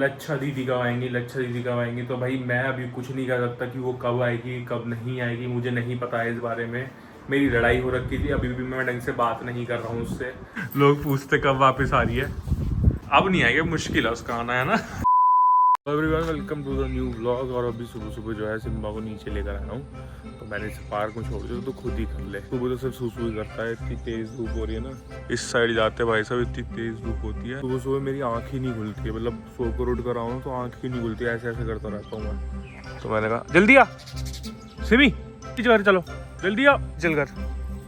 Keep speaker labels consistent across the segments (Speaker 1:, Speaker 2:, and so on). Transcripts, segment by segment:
Speaker 1: लच्छा दीदी कब आएंगी, लच्छा दीदी कब आएंगी। तो भाई मैं अभी कुछ नहीं कर सकता कि वो कब आएगी कब नहीं आएगी, मुझे नहीं पता है इस बारे में। मेरी लड़ाई हो रखी थी, अभी भी मैं ढंग से बात नहीं कर रहा हूँ उससे। लोग पूछते कब वापस आ रही है, अब नहीं आएगी, मुश्किल है उसका आना, है ना। Everyone welcome to the new vlog. और अभी सुबह सुबह जो है सिम्बा को नीचे लेकर आया हूँ, तो मैंने इसे पार्क में छोड़ दिया तो खुद ही कर ले। सुबह तो सिर्फ सूसू ही करता है, इतनी तेज धूप हो रही है ना। इस साइड जाते भाई साहब, इतनी तेज धूप होती है, सुबह सुबह मेरी आँख ही नहीं खुलती है। मतलब सो कर उठ कर आऊँ तो आँख ही नहीं खुलती, ऐसे ऐसे करता रहता हूँ मैं। तो मैंने कहा जल्दी आ सिमी, घर चलो, जल्दी आ, चल कर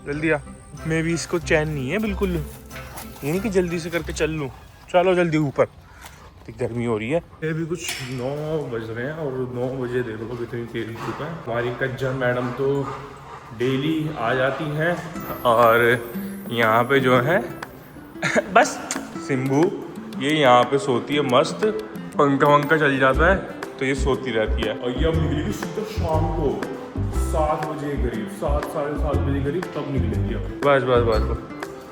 Speaker 1: जल्दी आ। मैं भी इसको चैन नहीं है बिल्कुल, ये नहीं कि जल्दी से करके चल लूँ। चलो जल्दी ऊपर, गर्मी हो रही है। अभी कुछ 9 बज रहे हैं और 9 बजे देखो तो कितनी तेज धूप है। हमारी कज्जा मैडम तो डेली आ जाती हैं और यहाँ पे जो है बस सिम्बू ये यहाँ पे सोती है मस्त, पंखा वंखा चल जाता है तो ये सोती रहती है। और ये अब निकलेगी तो शाम को 7 बजे करीब, 7 साढ़े 7 बजे करीब, तब निकलेगी। बस बस बस बस,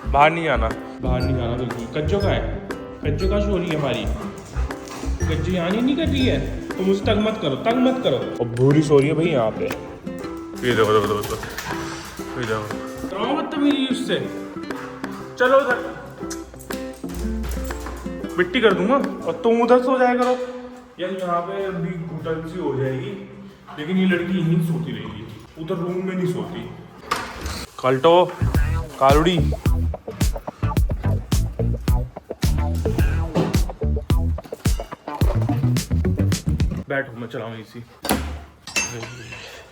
Speaker 1: बाहर नहीं आना, बाहर नहीं आना बिल्कुल। कज्जो का है, कज्जो का सो रही है हमारी कज्जी, यहाँ नहीं कर रही है तो मुझे तंग मत करो, तंग मत करो। और भूरी सो रही है भाई यहाँ पे, ये देखो देखो देखो, ये देखो बदतमीजी उससे। चलो उधर मिट्टी कर दूंगा और तुम उधर सो जाया करो। यार यहाँ पे अभी घुटन सी हो जाएगी, लेकिन ये लड़की यहीं सोती रहेगी, उधर रूम में नहीं सोती। कल्टो कालुड़ी बैठो, मैं चलाऊं इसी।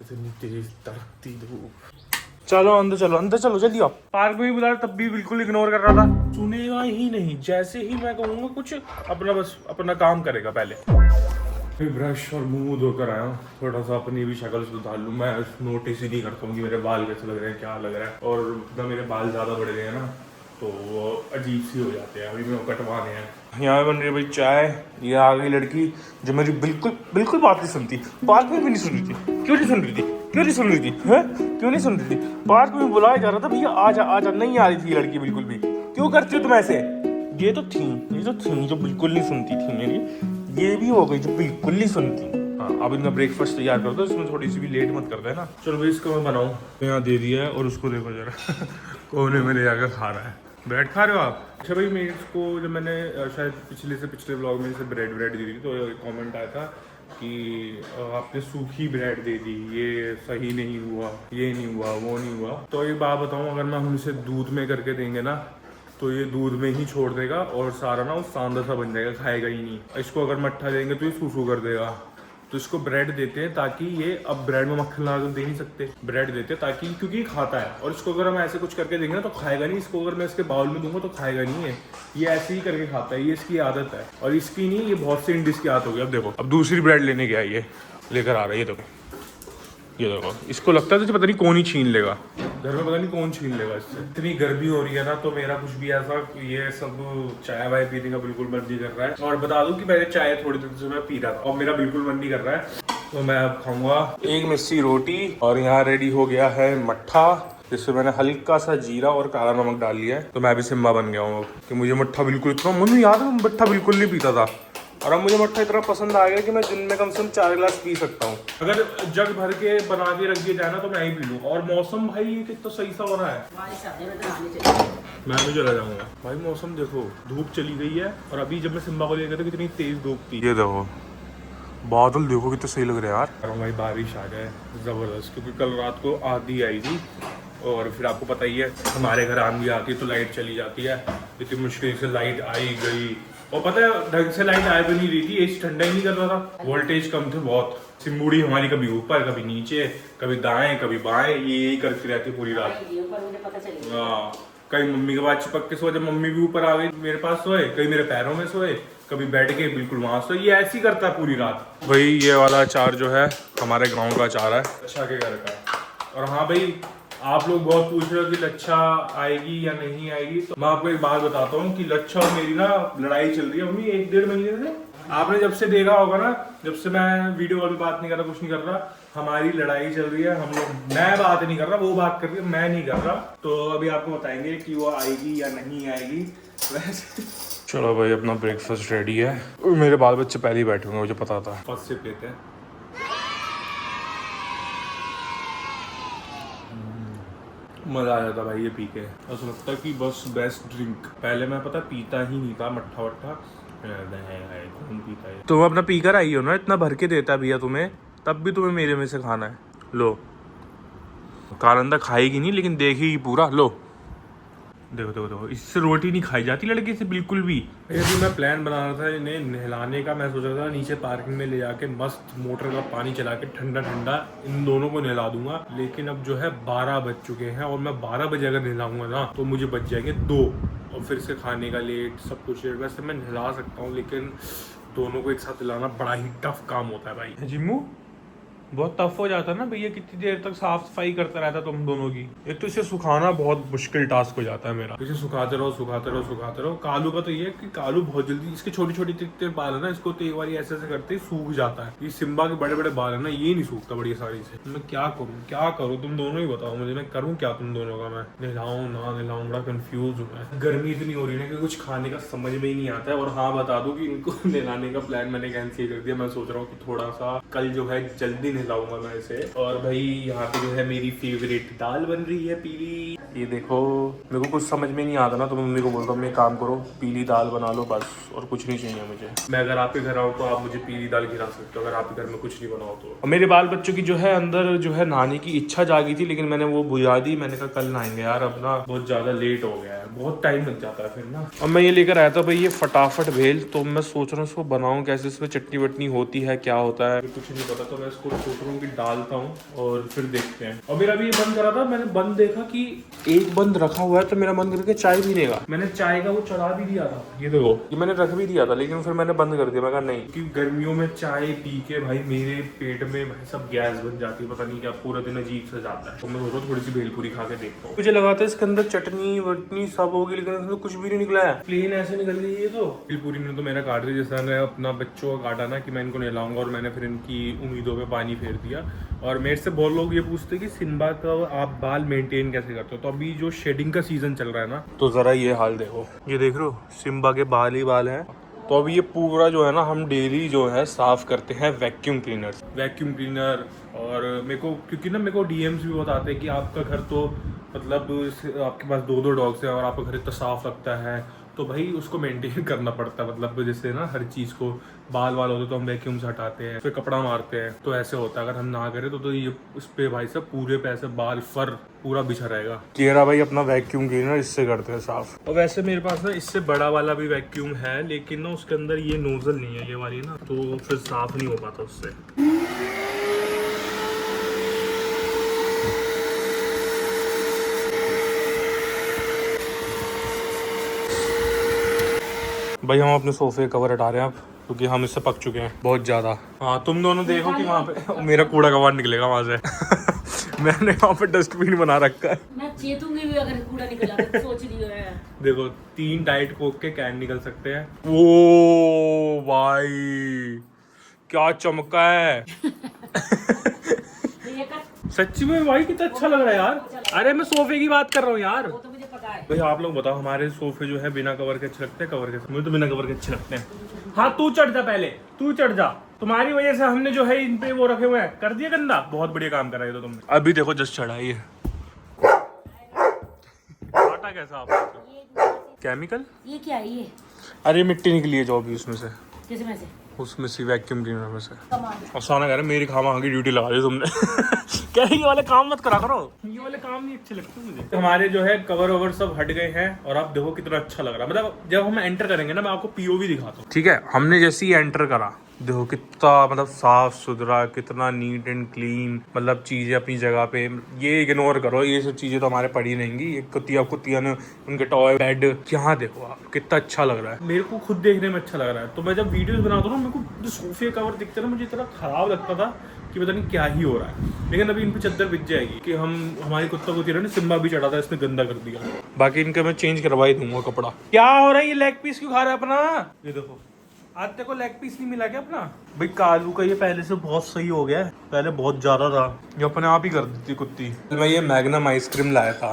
Speaker 1: इतनी तेज तड़कती धूप। चलो अंदर चलो, अंदर चलो जल्दी आओ। पार्क में भी बुला तब भी बिल्कुल इग्नोर कर रहा था, सुनेगा ही नहीं। जैसे ही मैं कहूँगा कुछ, अपना बस अपना काम करेगा। पहले फिर ब्रश और मुंह धोकर आया हूँ, थोड़ा सा अपनी भी शक्ल सुधार लूँ। मैं नोटिस ही नहीं करता हूँ कि मेरे बाल कैसे लग रहे हैं, क्या लग रहा है। और ना मेरे बाल ज़्यादा बढ़ गए हैं ना, तो वो अजीब सी हो जाते हैं। अभी मैं कटवाने हैं। यहाँ बन रही है भाई चाय। ये आ गई लड़की जो मेरी बिल्कुल बिल्कुल बात नहीं सुनती, पार्क में भी नहीं सुन रही थी। क्यों नहीं सुन रही थी, क्यों नहीं सुन रही थी, है क्यों नहीं सुन रही थी। पार्क में बुलाया जा रहा था, भैया आजा आजा, नहीं आ रही थी लड़की बिल्कुल भी। क्यों करती हो तुम ऐसे। ये तो थी जो बिल्कुल नहीं सुनती थी मेरी, ये भी हो गई जो बिल्कुल नहीं सुनती। हाँ, अब इनका ब्रेकफास्ट तैयार कर दो, इसमें थोड़ी सी भी लेट मत कर देना। चलो भाई इसको मैं बनाऊँ, यहाँ दे दिया है। और उसको देखो जरा कोने में ले जाकर खा रहा है। ब्रेड खा रहे हो आप? अच्छा भाई, मैं इसको जब मैंने शायद पिछले ब्लॉग में इसे ब्रेड दी थी, तो कमेंट आया था कि आपने सूखी ब्रेड दे दी, ये सही नहीं हुआ, ये नहीं हुआ, वो नहीं हुआ। तो एक बात बताऊं, अगर मैं हम इसे दूध में करके देंगे ना, तो ये दूध में ही छोड़ देगा और सारा ना वो सांदा सा बन जाएगा, खाएगा ही नहीं। इसको अगर मट्ठा देंगे तो ये सूसू कर देगा। तो इसको ब्रेड देते हैं ताकि ये, अब ब्रेड में मक्खन लगा कर दे नहीं सकते, ब्रेड देते हैं ताकि, क्योंकि ये खाता है। और इसको अगर हम ऐसे कुछ करके देंगे ना तो खाएगा नहीं। इसको अगर मैं इसके बाउल में दूंगा तो खाएगा नहीं है, ये ऐसे ही करके खाता है, ये इसकी आदत है। और इसकी नहीं, ये बहुत सी इंडिस की आदत हो गई। अब देखो, अब दूसरी ब्रेड लेने गया, ये लेकर आ रहा है। ये देखो, ये देखो, इसको लगता है तो पता नहीं कौन ही छीन लेगा घर में, पता नहीं कौन छीन लेगा इससे। इतनी गर्मी हो रही है ना, तो मेरा कुछ भी ऐसा ये सब चाय वाय पीने का बिल्कुल मन नहीं कर रहा है। और बता दूं कि मैंने चाय थोड़ी देर से मैं पी रहा था और मेरा बिल्कुल मन नहीं कर रहा है। तो मैं अब खाऊंगा एक मिस्सी रोटी। और यहाँ रेडी हो गया है मट्ठा, जिसमें मैंने हल्का सा जीरा और काला नमक डाल लिया है। तो मैं अभी सिम्बा बन गया हूँ कि मुझे मट्ठा बिल्कुल, इतना मुझे याद है मट्ठा बिल्कुल नहीं पीता था, और अब मुझे मट्ठा इतना पसंद आ गया कि मैं दिन में कम से कम 4 गिलास पी सकता हूँ। अगर जग भर के बना के रख दिया जाए ना तो मैं ही पी लूँ। और मौसम भाई ये कितना सही सा बना है, मैं भी चला जाऊंगा। भाई मौसम देखो, धूप चली गई है। और अभी जब मैं सिम्बा को लेकर था कितनी तेज धूप थी। ये देखो बादल देखो कितने सही लग रहे हैं यार। भाई बारिश आ जाए जबरदस्त, क्योंकि कल रात को आंधी आई थी। और फिर आपको पता ही है हमारे घर आंधी आती है तो लाइट चली जाती है। इतनी मुश्किल से लाइट आई गई, और पता है ढंग से लाइट आ भी नहीं रही थी, एसी ठंडा ही नहीं कर रहा था, वोल्टेज कम थे बहुत। सिम्बूड़ी हमारी कभी ऊपर कभी नीचे, कभी दाएं कभी बाएं, ये करती रहती पूरी रात। हाँ, कहीं मम्मी के पास चिपक के सोए, जब मम्मी भी ऊपर आ गई मेरे पास सोए, कहीं मेरे पैरों में सोए, कभी बैठ के बिल्कुल वहां सोए। ये ऐसे ही करता है पूरी रात। भाई ये वाला अचार जो है हमारे गाँव का अचार है, अच्छा के घर का। और हाँ भाई, आप लोग बहुत पूछ रहे हो कि लच्छा आएगी या नहीं आएगी, तो मैं आपको एक बात बताता हूँ कि लच्छा और मेरी ना लड़ाई चल रही है मम्मी 1-1.5 महीने से। आपने जब से देखा होगा ना, जब से मैं वीडियो कॉल पे बात नहीं कर रहा, कुछ नहीं कर रहा, हमारी लड़ाई चल रही है। हम लोग, मैं बात नहीं कर रहा, वो बात कर रही है, मैं नहीं कर रहा। तो अभी आपको बताएंगे कि वो आएगी या नहीं आएगी। वैसे चलो भाई अपना ब्रेकफास्ट रेडी है। मेरे बाल बच्चे पहले ही बैठे होंगे, मुझे पता था। फर्स्ट सिप लेते हैं। मज़ा आ जाता भाई ये पी के, ऐसा लगता है कि बस बेस्ट ड्रिंक। पहले मैं पता पीता ही नहीं था, मट्ठा वट्ठा कौन पीता है। तुम अपना पी कर आई हो ना, इतना भर के देता भैया तुम्हें, तब भी तुम्हें मेरे में से खाना है। लो, कालंदा खाएगी नहीं लेकिन देखेगी पूरा। लो देखो देखो देखो, इससे रोटी नहीं खाई जाती लड़के से बिल्कुल भी। अभी मैं प्लान बना रहा था इन्हें नहलाने का। मैं सोच रहा था नीचे पार्किंग में ले जाके मस्त मोटर का पानी चला के ठंडा ठंडा इन दोनों को नहला दूंगा। लेकिन अब जो है 12 बज चुके हैं और मैं 12 बजे अगर नहलाऊंगा ना तो मुझे बच जाएंगे 2, और फिर से खाने का लेट, सब कुछ लेट। वैसे मैं नहला सकता हूँ लेकिन दोनों को एक साथ नहलाना बड़ा ही टफ काम होता है भाई। जिम्मू बहुत टफ हो जाता है ना भैया, कितनी देर तक साफ सफाई करता रहता तुम दोनों की। एक तो इसे सुखाना बहुत मुश्किल टास्क हो जाता है मेरा। इसे सुखाते रहो सुखाते रहो सुखाते रहो। कालू का तो ये है कि कालू बहुत जल्दी, इसके छोटी छोटी तिकते बाल है ना, इसको तो एक बार ऐसे ऐसे करते ही सूख जाता है। ये सिम्बा के बड़े बड़े बाल है ना, ये नहीं सूखता बढ़िया साड़ी से। मैं क्या करूँ तुम दोनों ही बताओ मुझे, मैं करूँ क्या तुम दोनों का। मैं नहलाऊं ना नहलाऊं, बड़ा कंफ्यूज हूँ मैं। गर्मी इतनी हो रही है कि कुछ खाने का समझ में ही नहीं आता है। और हाँ बता दूं कि इनको नहलाने का प्लान मैंने कैंसिल कर दिया। मैं सोच रहा हूँ कि थोड़ा सा कल जो है जल्दी नहलाऊंगा मैं इसे। और भाई यहाँ पे जो है मेरी फेवरेट दाल बन रही है पीली। ये देखो, मेरे को कुछ समझ में नहीं आता ना तो मम्मी को बोलता हूँ मैं काम करो पीली दाल बना लो बस, और कुछ नहीं चाहिए मुझे। मैं अगर आपके घर आऊँ तो आप मुझे पीली दाल खिला सकते हो अगर आपके घर में कुछ नहीं बनाओ तो। और मेरे बाल बच्चों की जो है अंदर जो है नहाने की इच्छा जागी थी, लेकिन मैंने वो बुझा दी। मैंने कहा कल नहाएंगे यार, अब ना बहुत ज्यादा लेट हो गया है, बहुत टाइम लग जाता है फिर ना। अब मैं ये लेकर आया था भाई ये फटाफट भेल, तो मैं सोच रहा हूँ इसको बनाऊँ कैसे, इसमें चटनी वटनी होती है क्या होता है कुछ नहीं पता। तो मैं इसको सोच रहा हूँ कि डालता हूँ और फिर देखते हैं। और मेरा भी ये बंद करा था, मैंने बंद देखा कि एक बंद रखा हुआ है तो मेरा मन करके चाय पीने का। मैंने चाय का वो चढ़ा भी दिया था, ये देखो ये मैंने रख भी दिया था, लेकिन फिर मैंने बंद कर दिया। मैं कहा नहीं, क्योंकि गर्मियों में चाय पी के भाई मेरे पेट में भाई सब गैस बन जाती है, पता नहीं क्या पूरा दिन अजीब सा जाता है। तो मैं सोच थोड़ी सी भेलपूरी खा के देखता हूँ। मुझे लगा था इसके अंदर चटनी वटनी सब होगी, लेकिन इसमें कुछ भी नहीं निकला है, प्लेन ऐसे निकल गई है। तो भेलपूरी ने तो मेरा काट दिया, जैसा मैंने अपना बच्चों का काटा ना कि मैं इनको नहलाऊंगा, और मैंने फिर इनकी उम्मीदों पे पानी फेर दिया। और मेरे से बहुत लोग ये पूछते कि सिम्बा का आप बाल मेंटेन कैसे करते हो। तो अभी जो शेडिंग का सीजन चल रहा है ना, तो जरा ये हाल देखो, ये देख रहे हो सिम्बा के बाल ही बाल हैं। तो अभी ये पूरा जो है ना हम डेली जो है साफ करते हैं वैक्यूम क्लीनर। और मेरे को क्योंकि ना मेरे को डीएम्स भी बहुत आते हैं कि आपका घर तो मतलब आपके पास 2 डॉग्स हैं और आपका घर इतना साफ लगता है, तो भाई उसको मेंटेन करना पड़ता है। मतलब जैसे ना हर चीज़ को बाल होते तो हम वैक्यूम से हटाते हैं, फिर कपड़ा मारते हैं, तो ऐसे होता है। अगर हम ना करें तो ये उस पे भाई सब पूरे पैसे बाल फर पूरा बिछा रहेगा। चेहरा भाई अपना वैक्यूम क्लीनर इससे करते हैं साफ। और वैसे मेरे पास ना इससे बड़ा वाला भी वैक्यूम है, लेकिन ना उसके अंदर ये नोजल नहीं है ये वाली ना, तो फिर साफ नहीं हो पाता उससे। भाई हम अपने सोफे कवर हटा रहे हैं अब, क्योंकि हम इससे पक चुके हैं बहुत ज्यादा। हाँ तुम दोनों देखो कि वहाँ पे मेरा कूड़ा कबाड़ निकलेगा वहाँ से। मैंने वहाँ पे डस्टबिन बना रखा है।
Speaker 2: मैं चेतूंगी भी अगर कूड़ा निकला तो सोच रही है।
Speaker 1: देखो 3 डाइट कोक के कैन निकल सकते हैं। ओ भाई क्या चमका है। सच्ची में भाई कितना अच्छा लग रहा है यार। अरे मैं सोफे की बात कर रहा हूँ यार।
Speaker 2: वो तो मुझे पता है।
Speaker 1: भाई आप लोग बताओ हमारे सोफे जो है बिना कवर के अच्छे लगते हैं कवर के? मुझे तो बिना कवर के अच्छे लगते हैं। हाँ तू चढ़ जा, पहले तू चढ़ जा। तुम्हारी वजह से हमने जो है इन पे वो रखे हुए हैं, कर दिया गंदा। बहुत बढ़िया काम करा है तो तुमने। अभी देखो जस्ट चढ़ाई है। आटा कैसा आप केमिकल?
Speaker 2: ये क्या है ये?
Speaker 1: अरे मिट्टी निकली है जो अभी उसमें से।
Speaker 2: किस में से?
Speaker 1: उसमें से वैक्यूम क्लीनर में से।
Speaker 2: कमाल।
Speaker 1: अफसाना कह रहा है मेरी खामा की ड्यूटी लगा दी तुमने। कह रही ये वाले काम मत करा करो, ये वाले काम नहीं अच्छे लगते मुझे। हमारे जो है कवर ओवर सब हट गए हैं और आप देखो कितना अच्छा लग रहा है। मतलब जब हम एंटर करेंगे ना मैं आपको पीओवी दिखाता हूँ, ठीक है? हमने जैसे ही एंटर करा देखो कितना मतलब साफ सुथरा, कितना नीट एंड क्लीन, मतलब चीजें अपनी जगह पे। ये इग्नोर करो, ये सब चीजें तो हमारे पड़ी रहेंगी। ये कुतिया ने उनके टॉय बेड, यहाँ देखो आप कितना अच्छा लग रहा है। मेरे को खुद देखने में अच्छा लग रहा है। तो मैं जब वीडियोस बनाता हूँ ना, मेरे को जो सोफे कवर दिखते ना मुझे इतना खराब लगता था कि पता नहीं क्या ही हो रहा है। लेकिन अभी इन पे चद्दर बिछ जाएगी कि हमारी कुत्ता कुतिया ने सिम्बा भी चढ़ा था, इसने गंदा कर दिया। बाकी इनका मैं चेंज करवा ही दूंगा कपड़ा। क्या हो रहा है? ये लेग पीस क्यों खा रहा है अपना? ये देखो आज तक को लेग पीस नहीं मिला क्या अपना? भाई कालू का ये पहले से बहुत सही हो गया है, पहले बहुत ज्यादा था। ये अपने आप ही कर देती कुत्ती। मैं ये मैग्नम आइसक्रीम लाया था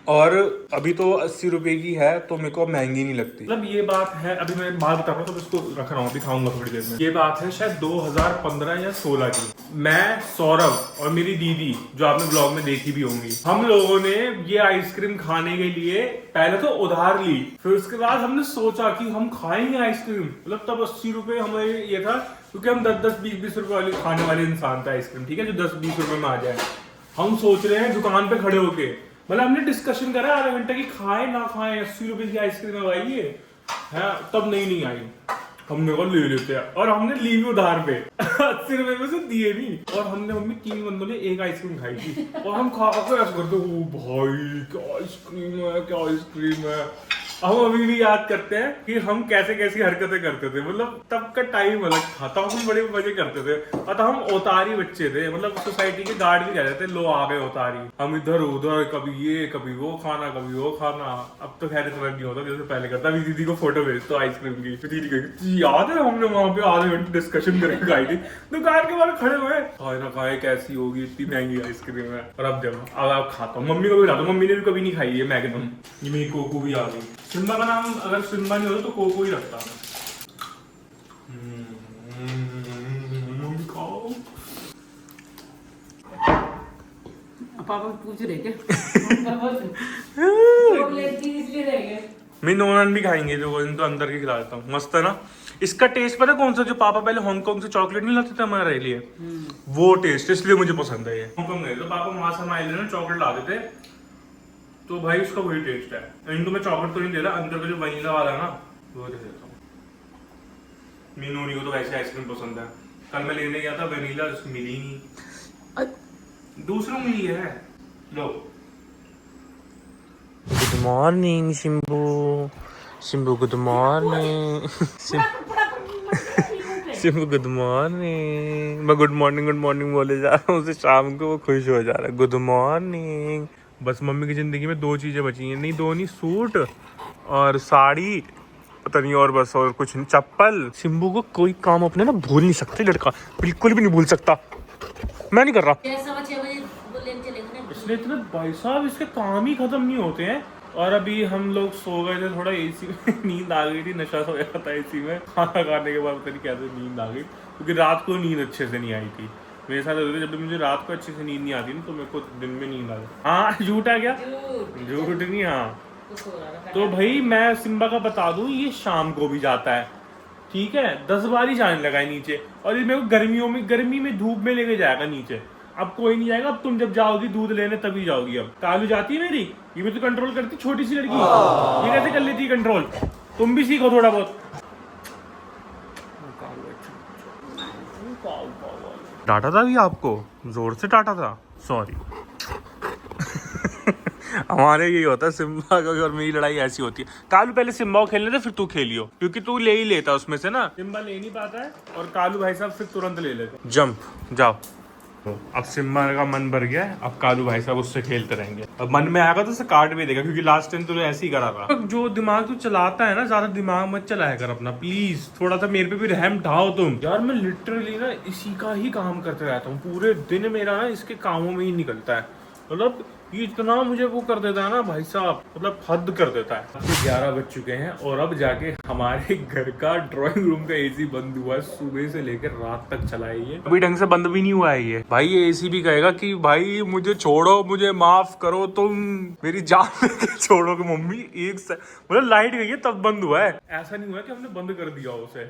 Speaker 1: और अभी तो 80 रुपए की है तो मेरे को महंगी नहीं लगती। मतलब ये बात है, अभी मैं बात बता रहा हूँ तो इसको रख रहा हूँ, दिखाऊंगा थोड़ी देर में। ये बात है शायद 2015 या 16 की। मैं, सौरभ और मेरी दीदी जो आपने ब्लॉग में देखी भी होंगी, हम लोगों ने ये आइसक्रीम खाने के लिए पहले तो उधार ली, फिर उसके बाद हमने सोचा कि हम खाएंगे आइसक्रीम। मतलब तब 80 रुपए हमें ये था, क्योंकि हम 10-10, 20-20 रुपए वाली खाने वाले इंसान था आइसक्रीम, ठीक है, जो 10-20 रुपए में आ जाए। हम सोच रहे हैं दुकान पे खड़े होके, मतलब हमने डिस्कशन करा आधा घंटा की खाए ना खाए, 80 रुपए की आइसक्रीम आई है, तब नहीं आई, हमने कहा ले लेते हैं, और हमने ली भी उधार पे 80 रुपए में से दिए नहीं, और हमने मम्मी 3 बंदों ने एक आइसक्रीम खाई थी, और हम खा कर ऐसा करते, ओ भाई क्या आइसक्रीम है, क्या आइसक्रीम है। हम अभी भी याद करते हैं कि हम कैसे कैसी हरकतें करते थे, मतलब तब का टाइम अलग था, तब हम बड़े मजे करते थे, और तब हम ओतारी बच्चे थे, मतलब सोसाइटी के गार्ड भी कहते थे, लो आ गए ओतारी, हम इधर उधर कभी ये कभी वो खाना कभी वो खाना। अब तो खैर इतना नहीं होता जैसे पहले करता। अभी दीदी को फोटो भेज तो आइसक्रीम की, फिर दीदी कहेगी याद है हमने वहां पे आधे घंटे डिस्कशन करके खाई थी, दुकान के बाहर खड़े हुए, खाए ना खाए कैसी होगी, इतनी महंगी आइसक्रीम है। और अब जब अब खाता हूँ, मम्मी को भी लाता हूँ, मम्मी ने भी कभी नहीं खाई है मैग्नम। ये मेरी कोको भी आ गई। सिम्बा का नाम अगर सिम्बा नहीं होता तो कोको ही रखता मैं। खाओ।
Speaker 2: पापा पूछ रहे थे इसलिए रह गए।
Speaker 1: मैं नॉन भी खाएंगे जो इनको अंदर के खिला देता हूँ, मस्त है ना। इसका टेस्ट पता है कौन सा, जो पापा पहले हांगकांग से चॉकलेट नहीं लाते थे हमारे लिए, वो टेस्ट, इसलिए मुझे पसंद है ये। हांगकांग गए तो पापा वहां से हमारे लिए ना चॉकलेट ला देते, तो भाई उसका वही टेस्ट है। इनको मैं चॉकलेट तो नहीं दे रहा, अंदर का जो वनीला वाला है ना वो दे देता हूँ। मीनूनी को तो वैसे आइसक्रीम पसंद है, कल मैं लेने गया था वनीला, मिली नहीं, दूसरों मिली है। लो good morning Simbu, Simbu good morning, Simbu good morning. मैं गुड मॉर्निंग बोले जा रहा हूँ उसे, शाम को वो खुश हो जा रहा है, गुड मॉर्निंग। बस मम्मी की जिंदगी में 2 चीजें बची हैं, नहीं 2 नहीं, सूट और साड़ी, पता नहीं और बस, और कुछ नहीं, चप्पल। शिम्बू को कोई काम अपने ना भूल नहीं सकते, लड़का बिल्कुल भी नहीं भूल सकता। मैं नहीं कर रहा,
Speaker 2: 6:15 बजे वो लेने चलेंगे ना,
Speaker 1: इसलिए इतने भाई साहब इसके काम ही खत्म नहीं होते हैं। और अभी हम लोग सो गए थे, थोड़ा एसी में नींद आ गई थी, नशा सोया था एसी में, खाना खाने के बाद पता नहीं कैसे नींद आ गई, क्योंकि रात को नींद अच्छे से नहीं आई थी। मेरे साथ होता है जब भी मुझे रात को अच्छे से नींद नहीं आती ना, तो मेरे को दिन में नींद आ जाती। हाँ झूठ है क्या, झूठ नहीं। हाँ तो भाई मैं सिम्बा का बता दूं, ये शाम को भी जाता है, ठीक है, 10 बार ही जाने लगा है नीचे, और ये मेरे को गर्मी में धूप में लेके जाएगा नीचे। अब कोई नहीं जाएगा, अब तुम जब जाओगी दूध लेने तभी जाओगी। अब कालू जाती है मेरी, ये भी तो कंट्रोल करती, छोटी सी लड़की, ये कैसे कर लेती है कंट्रोल, तुम भी सीखो थोड़ा बहुत। डांटा था भी आपको, जोर से डांटा था, सॉरी। हमारे यही होता है, सिम्बा का और मेरी लड़ाई ऐसी होती है। कालू पहले सिम्बा को खेलने दे, फिर तू खेलियो, क्योंकि तू ले ही लेता उसमें से ना, सिम्बा ले नहीं पाता है, और कालू भाई साहब फिर तुरंत ले लेते। जंप जाओ। अब सिम्बा का मन भर गया है, अब कालू भाई साहब उससे खेलते रहेंगे। अब मन में आएगा तो उसे काट भी देगा, क्योंकि लास्ट टाइम तो ऐसे ही करा था। जो दिमाग तू चलाता है ना, ज्यादा दिमाग मत चलाया कर अपना, प्लीज थोड़ा सा मेरे पे भी रहम ढाओ तुम। यार मैं लिटरली ना इसी का ही काम करते रहता हूँ, पूरे दिन मेरा ना इसके कामों में ही निकलता है। मतलब ये इतना मुझे वो कर देता है ना भाई साहब, मतलब हद कर देता है। 11 बज चुके हैं, और अब जाके हमारे घर का ड्राइंग रूम का एसी बंद हुआ है, सुबह से लेकर रात तक चला है ये, अभी ढंग से बंद भी नहीं हुआ है ये। भाई ये एसी भी कहेगा कि भाई मुझे छोड़ो, मुझे माफ करो, तुम मेरी जान लेके छोड़ोगे मम्मी। मतलब लाइट गई है तब बंद हुआ है, ऐसा नहीं हुआ कि हमने बंद कर दिया उसे।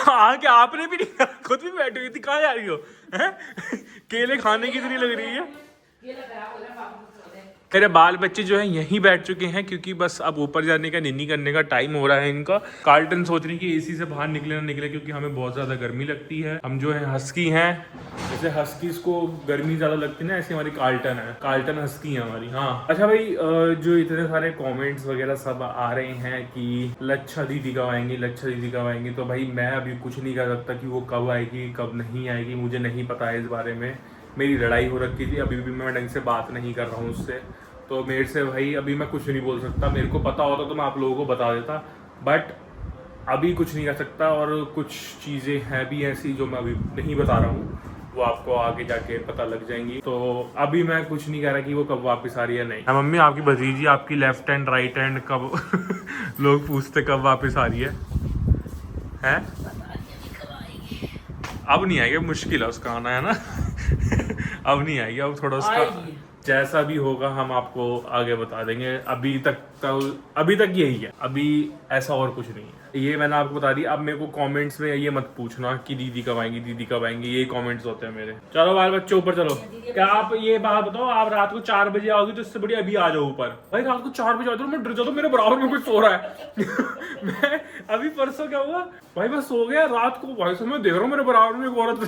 Speaker 1: हाँ क्या आपने भी नहीं, खुद भी बैठी हुई थी, कहाँ जा रही हो, केले खाने की इतनी लग रही है। मेरे बाल बच्चे जो हैं यहीं बैठ चुके हैं, क्योंकि बस अब ऊपर जाने का, निन्नी करने का टाइम हो रहा है इनका। कार्ल्टन सोच रही कि एसी से बाहर निकले ना निकले, क्योंकि हमें बहुत ज्यादा गर्मी लगती है। हम जो है हस्की हैं, जैसे हस्कीज को गर्मी ज्यादा लगती है ना, ऐसे हमारी कार्ल्टन है, कार्ल्टन हस्की है हमारी। हाँ अच्छा भाई, जो इतने सारे कॉमेंट्स वगैरह सब आ रहे हैं कि लच्छा दीदी कब आएंगी, लच्छा दीदी कब आएंगी, तो भाई मैं अभी कुछ नहीं कर सकता कि वो कब आएगी कब नहीं आएगी, मुझे नहीं पता है इस बारे में। मेरी लड़ाई हो रखी थी, अभी भी मैं ढंग से बात नहीं कर रहा हूँ उससे, तो मेरे से भाई अभी मैं कुछ नहीं बोल सकता। मेरे को पता होता तो मैं आप लोगों को बता देता, बट अभी कुछ नहीं कर सकता। और कुछ चीज़ें हैं भी ऐसी जो मैं अभी नहीं बता रहा हूँ, वो आपको आगे जाके पता लग जाएंगी। तो अभी मैं कुछ नहीं कह रहा कि वो कब वापस आ रही है नहीं। मम्मी आपकी भतीजी आपकी लेफ्ट हैंड राइट हैंड कब लोग पूछते कब वापस आ रही है? अब नहीं आएगी, मुश्किल है उसका आना, है ना? अब नहीं आएगी, अब थोड़ा उसका जैसा भी होगा हम आपको आगे बता देंगे। अभी तक यही है, अभी ऐसा और कुछ नहीं है। ये मैंने आपको बता दी। अब मेरे को कमेंट्स में ये मत पूछना कि दीदी कब आएंगी, ये कमेंट्स होते हैं मेरे। चलो बाल बच्चे ऊपर चलो। क्या आप ये बात बताओ, आप रात को 4 बजे आओगी तो इससे बढ़िया अभी आ जाओ ऊपर। भाई रात को 4 बजे आ जाओ, मैं डर जाता हूं मेरे बराबर में कोई सो रहा है। मैं अभी परसों क्या हुआ भाई, मैं सो गया रात को, भाई साहब मैं देख रहा हूँ मेरे बराबर में एक औरत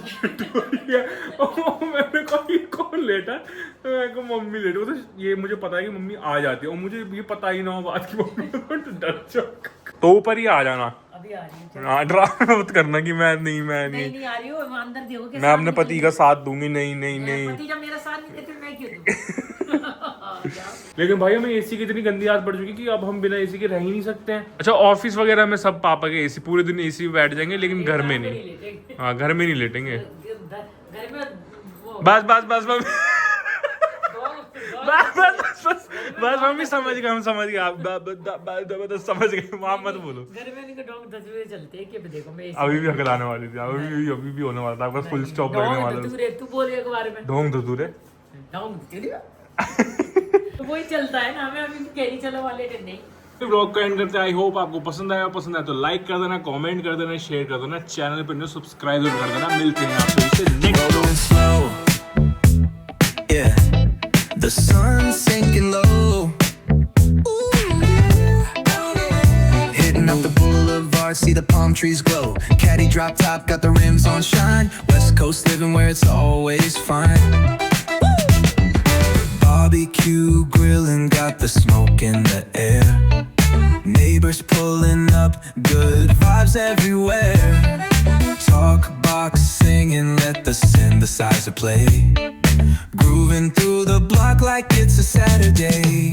Speaker 1: मैंने कहा ये कौन लेटा है? मैं कहा मम्मी लेटी। तो ये मुझे पता है कि मम्मी आ जाती है और मुझे ये पता ही ना हो बात की मम्मी डर जाऊँ। तो ऊपर ही आ जाना।
Speaker 2: अभी आ रही है।
Speaker 1: हाँ ड्रामा मत करना कि मैं नहीं
Speaker 2: नहीं आ रही हो, अंदर देखो
Speaker 1: मैं अपने पति का साथ दूंगी। नहीं
Speaker 2: पति जब मेरा साथ नहीं देते मैं क्यों दूं?
Speaker 1: लेकिन भाई हमें एसी की इतनी गंदी आदत पड़ चुकी कि अब हम बिना एसी के रह ही नहीं सकते हैं। अच्छा ऑफिस वगैरह में सब पापा के एसी, पूरे दिन एसी में बैठ जाएंगे, लेकिन घर में नहीं। हाँ घर में नहीं लेटेंगे।
Speaker 2: घर में
Speaker 1: बस बस मम्मी समझ गए, हम समझ गए। आप समझ गए, वहाँ मत बोलो।
Speaker 2: घर में इनके डोंग धतूरे चलते हैं कि देखो मैं
Speaker 1: अभी भी हकल आने वाली थी, अभी भी होने वाला था, बस फुल स्टॉप लगने वाला था।
Speaker 2: तू बोल एक बार में
Speaker 1: ढोंग धतूरे
Speaker 2: तो वही चलता है ना, हमें अभी कैरी चलो वाले नहीं।
Speaker 1: ब्लॉग का एंड करते हैं। आई होप आपको पसंद आया तो लाइक कर देना, कमेंट कर देना, शेयर कर देना, चैनल पर सब्सक्राइब कर देना। मिलते हैं आपसे next.
Speaker 3: The sun's sinking low. Hitting up the boulevard, see the palm trees glow. Caddy drop top, got the rims on shine. West Coast living where it's always fine. Barbecue grilling, got the smoke in the air. Neighbors pulling up, good vibes everywhere. Talk box singing, let the synthesizer play. Grooving through the block like it's a Saturday.